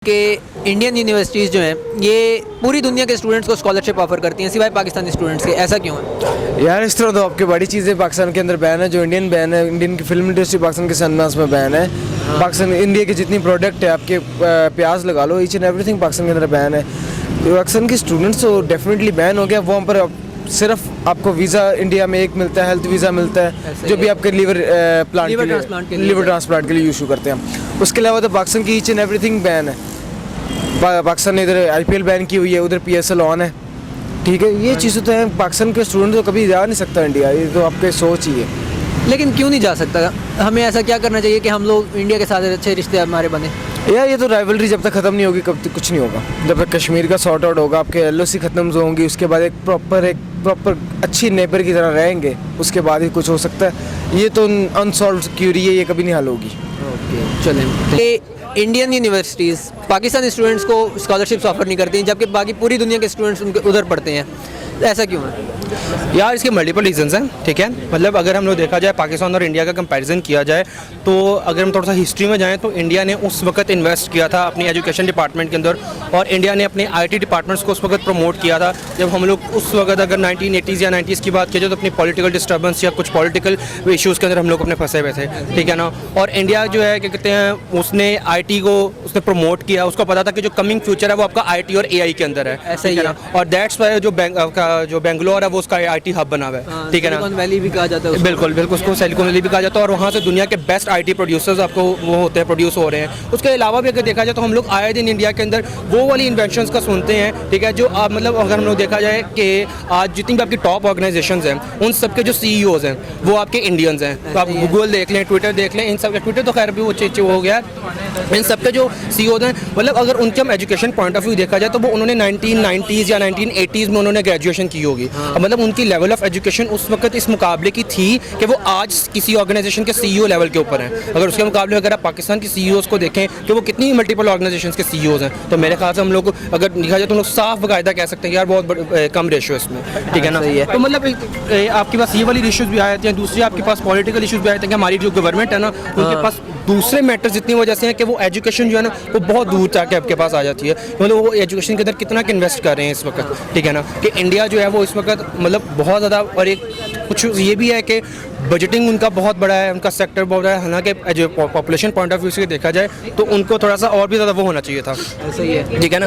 कि Indian universities जो हैं ये पूरी दुनिया के स्टूडेंट्स को स्कॉलरशिप ऑफर करती हैं सिवाय पाकिस्तानी स्टूडेंट्स के, ऐसा क्यों है? यार इस तरह तो आपकी बड़ी चीज़ें पाकिस्तान के अंदर बैन है। जो इंडियन बैन है, इंडियन की फिल्म इंडस्ट्री पाकिस्तान के सन्नास में बैन है। पाकिस्तान इंडिया की जितनी प्रोडक्ट है, आपके प्याज लगा लो, ईच एंड एवरीथिंग पाकिस्तान के अंदर बैन है। तो पाकिस्तान के स्टूडेंट्स तो डेफिनेटली बैन हो गया। वहाँ पर सिर्फ आपको वीज़ा इंडिया में एक मिलता है, हेल्थ वीज़ा मिलता है, जो भी आपके लीवर ट्रांसप्लांट के लिए यूज़ करते हैं। उसके अलावा तो पाकिस्तान की ईच एंड एवरीथिंग बैन है। पाकिस्तान ने इधर IPL बैन की हुई है, उधर PSL ऑन है। ठीक है, ये चीज़ें तो हैं। पाकिस्तान के स्टूडेंट तो कभी जा नहीं सकता इंडिया, ये तो आपके सोच ही है। लेकिन क्यों नहीं जा सकता? हमें ऐसा क्या करना चाहिए कि हम लोग इंडिया के साथ अच्छे रिश्ते हमारे बने? यार ये तो राइवलरी जब तक ख़त्म नहीं होगी कब तक कुछ नहीं होगा। जब तक कश्मीर का सॉर्ट आउट होगा, आपके LOC ख़त्म होंगी, उसके बाद एक प्रॉपर अच्छी नेबर की तरह रहेंगे, उसके बाद ही कुछ हो सकता है। ये तो अनसॉल्व क्यूरी है, ये कभी नहीं हल होगी। ओके, चलें। इंडियन यूनिवर्सिटीज़ पाकिस्तानी स्टूडेंट्स को स्कॉलरशिप्स ऑफर नहीं करती हैं, जबकि बाकी पूरी दुनिया के स्टूडेंट्स उनके उधर पढ़ते हैं, ऐसा क्यों है? यार इसके मल्टीपल रीजंस हैं। ठीक है, मतलब अगर हम लोग देखा जाए पाकिस्तान और इंडिया का कंपैरिजन किया जाए, तो अगर हम थोड़ा सा हिस्ट्री में जाएं तो इंडिया ने उस वक्त इन्वेस्ट किया था अपनी एजुकेशन डिपार्टमेंट के अंदर, और इंडिया ने अपने IT डिपार्टमेंट्स को उस वक्त प्रमोट किया था। जब हम लोग उस वक्त अगर 1980s या 90s की बात की जाए तो अपनी पॉलिटिकल डिस्टर्बेंस या कुछ पॉलिटिकल इशूज़ के अंदर हम लोग अपने फंसे हुए थे। ठीक है ना, और इंडिया जो है क्या कहते हैं, उसने IT को उसने प्रमोट किया। उसको पता था कि जो कमिंग फ्यूचर है वो आपका IT और AI के अंदर है, ऐसा ही है ना। और दैट्स वाई जो बेंगलोर है वो उसका IT हब बना हुआ है। ठीक है ना, सिलिकॉन वैली भी कहा जाता है। बिल्कुल उसको सिलिकॉन वैली भी कहा जाता है, और वहाँ से दुनिया के बेस्ट IT प्रोड्यूसर्स आपको वो होते हैं, प्रोड्यूस हो रहे हैं। उसके अलावा भी अगर देखा जाए तो हम लोग आए दिन इंडिया के अंदर वो वाली इन्वेंशंस का सुनते हैं। ठीक है, जो आप मतलब अगर हम लोग देखा जाए कि आज जितनी भी आपकी टॉप ऑर्गेनाइजेशंस हैं उन सब के जो CEOs हैं वो आपके इंडियंस हैं। तो आप गूगल देख लें, ट्विटर देख लें, इन सब ट्विटर तो खैर भी वो हो गया, इन सब के जो CEOs हैं, मतलब अगर उनके हम एजुकेशन पॉइंट ऑफ व्यू देखा जाए तो वो उन्होंने 1990s या 1980s में उन्होंने ग्रेजुएशन की होगी। मतलब उनकी लेवल ऑफ एजुकेशन उस वक्त इस मुकाबले की थी कि वो आज किसी ऑर्गेनाइजेशन के CEO लेवल के ऊपर हैं। अगर उसके मुकाबले अगर आप पाकिस्तान के CEOs को देखें कि वो कितनी मल्टीपल ऑर्गेनाइजेशन के CEOs हैं, तो मेरे ख्याल से हम लोग अगर देखा जाए तो हम लोग साफ बाकायदा कह सकते हैं यार बहुत कम रेशियो इसमें। ठीक है ना, तो मतलब आपके पास ये वाली इशूज़ भी आ जाते हैं। दूसरी आपके पास पॉलिटिकल इशूज़ भी आ जाते हैं कि हमारी जो गवर्नमेंट है ना उनके पास दूसरे मैटर्स इतनी वजह से हैं कि वो एजुकेशन जो है ना वो बहुत दूर तक आपके पास आ जाती है। मतलब वो एजुकेशन के अंदर कितना इन्वेस्ट कर रहे हैं इस वक्त। ठीक है ना, कि इंडिया जो है वो इस वक्त मतलब बहुत ज़्यादा, और एक कुछ ये भी है कि बजटिंग उनका बहुत बड़ा है, उनका सेक्टर बहुत बड़ा है। हालांकि जो पॉपुलेशन पॉइंट ऑफ व्यू से देखा जाए तो उनको थोड़ा सा और भी ज़्यादा वो होना चाहिए था। ऐसा ही है। ठीक है ना,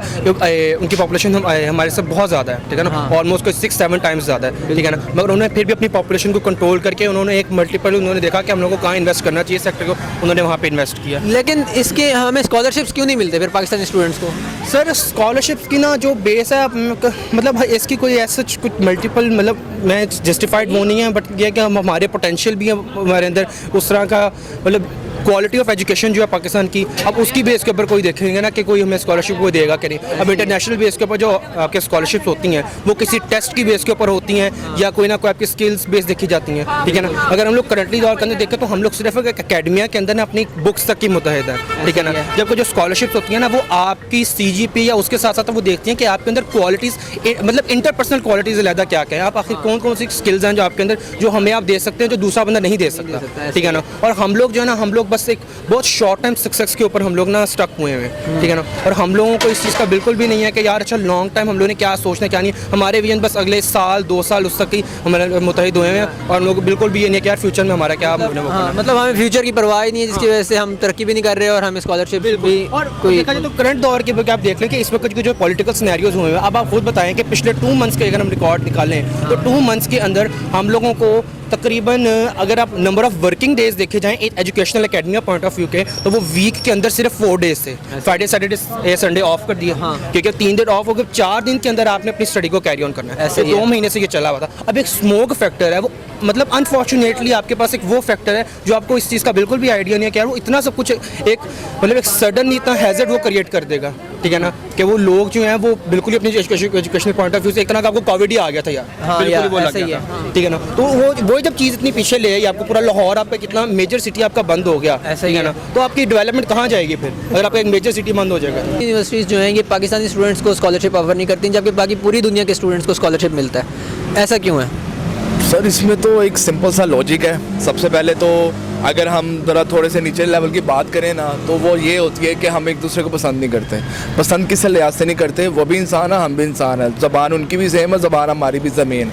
उनकी पॉपुलेशन हमारे से बहुत ज़्यादा है। ठीक है ना, ऑलमोस्ट कोई 6-7 टाइम्स ज़्यादा है। ठीक है ना, मगर उन्होंने फिर भी अपनी पॉपुलेशन को कंट्रोल करके उन्होंने एक मल्टीपल उन्होंने देखा कि हम लोगों को कहाँ इन्वेस्ट करना चाहिए सेक्टर को, उन्होंने वहाँ पर इन्वेस्ट किया। लेकिन इसके हमें स्कॉलरशिप्स क्यों नहीं मिलते फिर पाकिस्तानी स्टूडेंट्स को? सर स्कॉलरशिप्स की ना जो बेस है, मतलब इसकी कोई ऐसा कुछ मल्टीपल मतलब मैं जस्टिफाइड वो नहीं है, बट ये कि हम हमारे पोटेंशियल भी है हमारे अंदर उस तरह का, मतलब क्वालिटी ऑफ एजुकेशन जो है पाकिस्तान की, अब उसकी बेस के ऊपर कोई देखेंगे ना कि कोई हमें स्कॉलरशिप को देगा कि नहीं। अब इंटरनेशनल बेस के ऊपर जो आपके स्कॉलरशिप्स होती हैं वो किसी टेस्ट की बेस के ऊपर होती हैं या कोई ना कोई आपकी स्किल्स बेस देखी जाती हैं। ठीक है ना, अगर हम लोग करंटली दौर के अंदर देखें तो हम लोग सिर्फ अकेडमिया के अंदर ना अपनी बुक्स तक ही मुतहद है। ठीक है ना, जबकि जो स्कॉलरशिप्स होती हैं ना वो आपकी CGP या उसके साथ साथ वो देखती हैं कि आपके अंदर क्वालिटीज़, मतलब इंटरपर्सनल क्वालिटीज़ अलग क्या क्या है, आप आखिर कौन कौन सी स्किल्स हैं जो आपके अंदर जो हमें आप दे सकते हैं जो दूसरा बंदा नहीं दे सकता। ठीक है ना, और हम लोग जो है ना हम लोग बस एक बहुत शॉर्ट टाइम सक्सेस के ऊपर हम लोग ना स्टक हुए हैं। ठीक है ना, और हम लोगों को इस चीज़ का बिल्कुल भी नहीं है कि यार अच्छा लॉन्ग टाइम हम लोगों ने क्या सोचना क्या नहीं। हमारे विजन बस अगले साल 2 साल उस तक ही हमारे मुतहिद हुए हैं, और हम लोग बिल्कुल भी ये नहीं है कि यार फ्यूचर में हमारा क्या मतलब हमें फ्यूचर की परवाह ही नहीं है, जिसकी वजह से हम तरक्की भी नहीं कर रहे और हमें स्कॉलरशिप भी। और कोई देखा जाए तो करंट दौर के आप देख लें कि इस वक्त के जो पॉलिटिकल सिनेरियोज हुए हैं, अब आप खुद बताएं कि पिछले 2 मंथ्स के अगर हम रिकॉर्ड निकालें तो 2 मंथ्स के अंदर हम लोगों को तकरीबन, अगर आप नंबर ऑफ वर्किंग डेज देखे जाएं एक educational academy point of view के, तो वो वीक के अंदर सिर्फ 4 डेज थे। फ्राइडे सैटरडे संडे ऑफ कर दिया। क्योंकि 3 दिन ऑफ हो गए, 4 दिन के अंदर आपने अपनी स्टडी को कैरी ऑन करना है। ऐसे 2 महीने से ये चला हुआ था। अब एक स्मोक फैक्टर है, वो मतलब अनफॉर्चुनेटली आपके पास एक वो फैक्टर है जो आपको इस चीज़ का बिल्कुल भी आइडिया नहीं है कि यार वो इतना सब कुछ एक मतलब एक सडन इतना हैजर्ड वो क्रिएट कर देगा। ठीक है ना, कि वो लोग जो हैं वो बिल्कुल ही अपनी एजुकेशनल पॉइंट ऑफ व्यू से एक तरह का आपको कोविड ही आ गया था यार। बिल्कुल वो लग गया था। ठीक है ना, तो वो जब चीज़ इतनी पीछे ले आई, आपको पूरा लाहौर आपका कितना मेजर सिटी आपका बंद हो गया। ऐसा ही है ना, तो आपकी डेवलपमेंट कहाँ जाएगी फिर अगर आपका एक मेजर सिटी बंद हो जाएगा। यूनिवर्सिटीज़ जो हैं ये पाकिस्तानी स्टूडेंट्स को स्कॉलरशिप ऑफर नहीं करती, जबकि बाकी पूरी दुनिया के स्टूडेंट्स को स्कॉलरशिप मिलता है, ऐसा क्यों है? सर इसमें तो एक सिंपल सा लॉजिक है। सबसे पहले तो अगर हम ज़रा थोड़े से नीचे लेवल की बात करें ना, तो वो ये होती है कि हम एक दूसरे को पसंद नहीं करते। पसंद किस लिहाज से नहीं करते, वो भी इंसान है, हम भी इंसान है, ज़बान उनकी भी सेम है, ज़बान हमारी भी ज़मीन।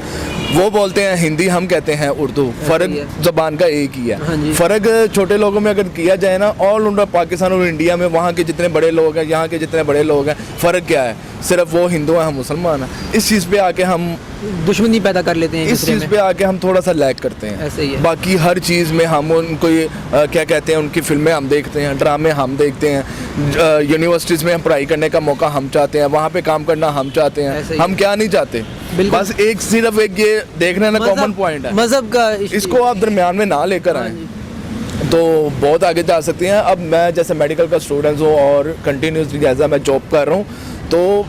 वो बोलते हैं हिंदी, हम कहते हैं उर्दू, फ़र्क ज़बान का एक ही है। फ़र्क छोटे लोगों में अगर किया जाए ना, ऑल इंडिया पाकिस्तान और इंडिया में वहाँ के जितने बड़े लोग हैं, यहाँ के जितने बड़े लोग हैं, फ़र्क क्या है? सिर्फ वो हिंदू हैं, हम मुसलमान हैं। इस चीज़ पे आके हम दुश्मनी पैदा कर लेते हैं इस चीज़ पे आके हम थोड़ा सा लैग करते हैं। ऐसे ही है। बाकी हर चीज़ में हम उनको क्या कहते हैं, उनकी फिल्में हम देखते हैं, ड्रामे हम देखते हैं, यूनिवर्सिटीज़ में हम पढ़ाई करने का मौका हम चाहते हैं, वहाँ पे काम करना हम चाहते हैं। हम क्या नहीं चाहते, बस एक सिर्फ एक ये देखना ना कॉमन पॉइंट है, मजहब का। इसको आप दरमियान में ना लेकर आए तो बहुत आगे जा सकते हैं। अब मैं जैसे मेडिकल का स्टूडेंट हूँ और कंटिन्यूसली जैसा मैं जॉब कर रहा हूँ, तो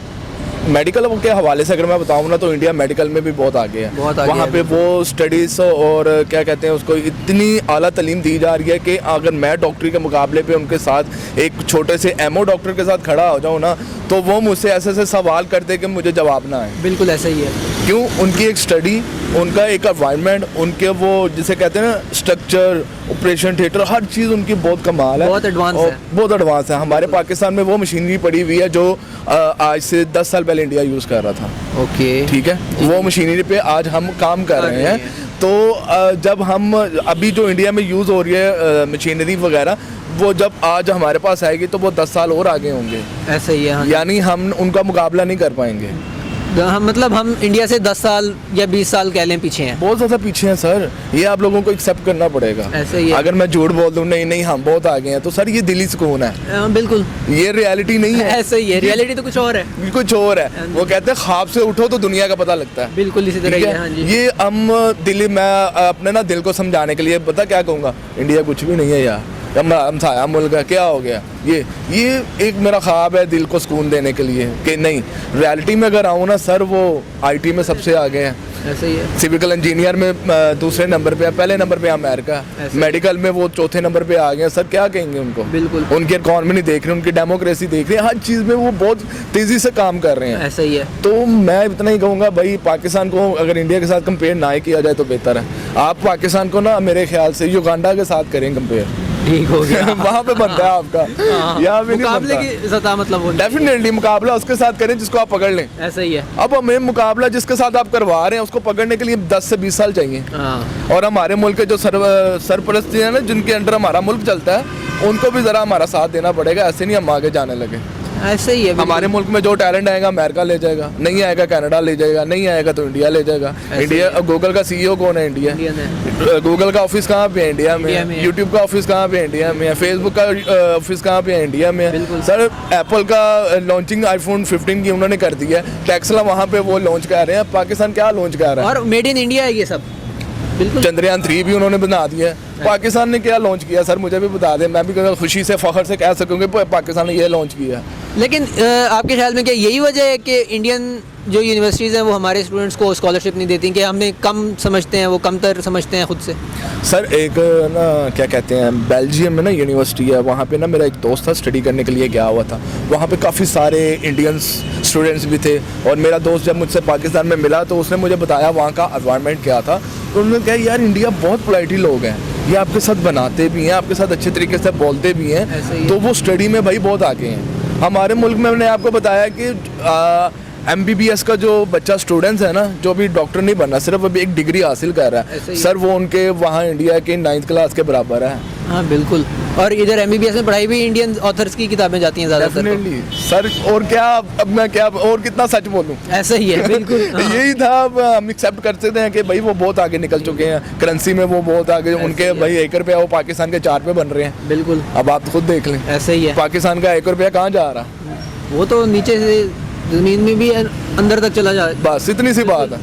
मेडिकल के हवाले से अगर मैं बताऊँ ना, तो इंडिया मेडिकल में भी बहुत आगे है। वहाँ पे वो स्टडीज़ और क्या कहते हैं उसको, इतनी आला तालीम दी जा रही है कि अगर मैं डॉक्टरी के मुकाबले पे उनके साथ एक छोटे से एमओ डॉक्टर के साथ खड़ा हो जाऊँ ना, तो वो मुझसे ऐसे ऐसे सवाल करते कि मुझे जवाब ना आए। बिल्कुल ऐसा ही है। क्यों? उनकी एक स्टडी, उनका एक एनवायरनमेंट, उनके वो जिसे कहते हैं ना स्ट्रक्चर, ऑपरेशन थिएटर, हर चीज़ उनकी बहुत कमाल है, बहुत एडवांस है। बहुत एडवांस है। हमारे पाकिस्तान में वो मशीनरी पड़ी हुई है जो आज से 10 साल पहले इंडिया यूज़ कर रहा था। ओके, ठीक है, वो मशीनरी पे आज हम काम कर रहे हैं। तो जब हम अभी जो इंडिया में यूज़ हो रही है मशीनरी वगैरह, वो जब आज हमारे पास आएगी तो वो 10 साल और आगे होंगे। ऐसा ही है। हाँ। यानी हम उनका मुकाबला नहीं कर पाएंगे। हम मतलब हम इंडिया से 10 साल या 20 साल कह लें पीछे हैं। बहुत ज़्यादा पीछे हैं सर, ये आप लोगों को एक्सेप्ट करना पड़ेगा। ऐसे ही है। अगर मैं झूठ बोल दूं नहीं नहीं हम बहुत आगे हैं, तो सर ये दिली सुकून है। बिल्कुल, ये रियलिटी नहीं है। ऐसे ही है, रियलिटी तो कुछ और है। कुछ और है। वो कहते हैं ख्वाब से उठो तो दुनिया का पता लगता है। बिल्कुल इसी तरह ही है। हाँ जी। ये हम दिल्ली, मैं अपने ना दिल को समझाने के लिए पता क्या कहूँगा, इंडिया कुछ भी नहीं है यार, हम था मुल्क है, क्या हो गया। ये एक मेरा ख्वाब है दिल को सुकून देने के लिए कि नहीं, रियलिटी में अगर आऊँ ना सर, वो आईटी में सबसे आगे हैं, ऐसे ही है। सिविल इंजीनियर में दूसरे नंबर पे है, पहले नंबर पे है अमेरिका, मेडिकल में वो चौथे नंबर पे आ गए। सर क्या कहेंगे उनको? बिल्कुल, उनकी इकॉनमी देख रहे हैं, उनकी डेमोक्रेसी देख रहे हैं, हर चीज़ में वो बहुत तेज़ी से काम कर रहे हैं। ऐसा ही है। तो मैं इतना ही कहूँगा भाई, पाकिस्तान को अगर इंडिया के साथ कंपेयर ना ही किया जाए तो बेहतर है। आप पाकिस्तान को ना मेरे ख्याल से युगांडा के साथ करें कंपेयर, ठीक हो गया। वहाँ पे बनता है आपका, यहाँ पे नहीं मुकाबले बनता। की सतह मतलब वो डेफिनेटली मुकाबला उसके साथ करें जिसको आप पकड़ लें। ऐसा ही है। अब हमें मुकाबला जिसके साथ आप करवा रहे हैं उसको पकड़ने के लिए 10 से 20 साल चाहिए। और हमारे मुल्क के जो सरपरस्ती है ना, जिनके अंडर हमारा मुल्क चलता है, उनको भी ज़रा हमारा साथ देना पड़ेगा। ऐसे नहीं हम आगे जाने लगे। ऐसे ही है। हमारे मुल्क में जो टैलेंट आएगा अमेरिका ले जाएगा, नहीं आएगा कनाडा ले जाएगा, नहीं आएगा तो इंडिया ले जाएगा। इंडिया, गूगल का सीईओ कौन है? इंडिया। गूगल का ऑफिस कहाँ पे है? इंडिया में। यूट्यूब का ऑफिस कहाँ पे है? इंडिया में। फेसबुक का ऑफिस कहाँ पे है? इंडिया में। सर एप्पल का लॉन्चिंग आईफोन 15 की उन्होंने कर दिया है, टेस्ला वहाँ पे वो लॉन्च कर रहे हैं। पाकिस्तान क्या लॉन्च कर रहा है? और मेड इन इंडिया है ये सब। बिल्कुल। चंद्रयान 3 भी उन्होंने बना दिया है। पाकिस्तान ने क्या लॉन्च किया सर, मुझे भी बता दें, मैं भी खुशी से फख्र से कह सकूँगी पाकिस्तान ने ये लॉन्च किया। लेकिन आपके ख्याल में क्या यही वजह है कि इंडियन जो यूनिवर्सिटीज़ हैं वो हमारे स्टूडेंट्स को स्कॉलरशिप नहीं देती, कि हमें कम समझते हैं, वो कमतर समझते हैं खुद से? सर एक ना क्या कहते हैं, बेल्जियम में ना यूनिवर्सिटी है, वहाँ पे ना मेरा एक दोस्त था, स्टडी करने के लिए गया हुआ था। वहाँ पे काफ़ी सारे इंडियंस स्टूडेंट्स भी थे, और मेरा दोस्त जब मुझसे पाकिस्तान में मिला तो उसने मुझे बताया वहाँ का एनवायरनमेंट क्या था। तो उन्होंने कहा यार इंडिया बहुत पोलाइटली लोग हैं, ये आपके साथ बनाते भी हैं, आपके साथ अच्छे तरीके से बोलते भी हैं, तो वो स्टडी में भाई बहुत आगे हैं। हमारे मुल्क में मैंने आपको बताया कि MBBS का जो बच्चा स्टूडेंट्स है ना, जो भी डॉक्टर नहीं बनना, सिर्फ अभी एक डिग्री हासिल कर रहा है सर, वो उनके वहाँ इंडिया के 9th क्लास के बराबर है। हाँ बिल्कुल। और इधर MBBS में पढ़ाई भी इंडियन ऑथर्स की किताबें जाती हैं ज़्यादातर। डेफिनेटली सर, और क्या अब मैं क्या और कितना सच बोलूँ? ऐसा ही है। बिल्कुल। यही था। अब हम एक्सेप्ट कर सकते हैं कि भाई वो बहुत आगे निकल चुके हैं, करेंसी में वो बहुत आगे, उनके भाई 1 रुपया वो पाकिस्तान के 4 पे बन रहे हैं। बिल्कुल। अब आप खुद देख लें, ऐसे ही है। पाकिस्तान का 1 रुपया कहाँ जा रहा? वो तो नीचे से ज़मीन में भी अंदर तक चला जाए। बस इतनी सी बात है।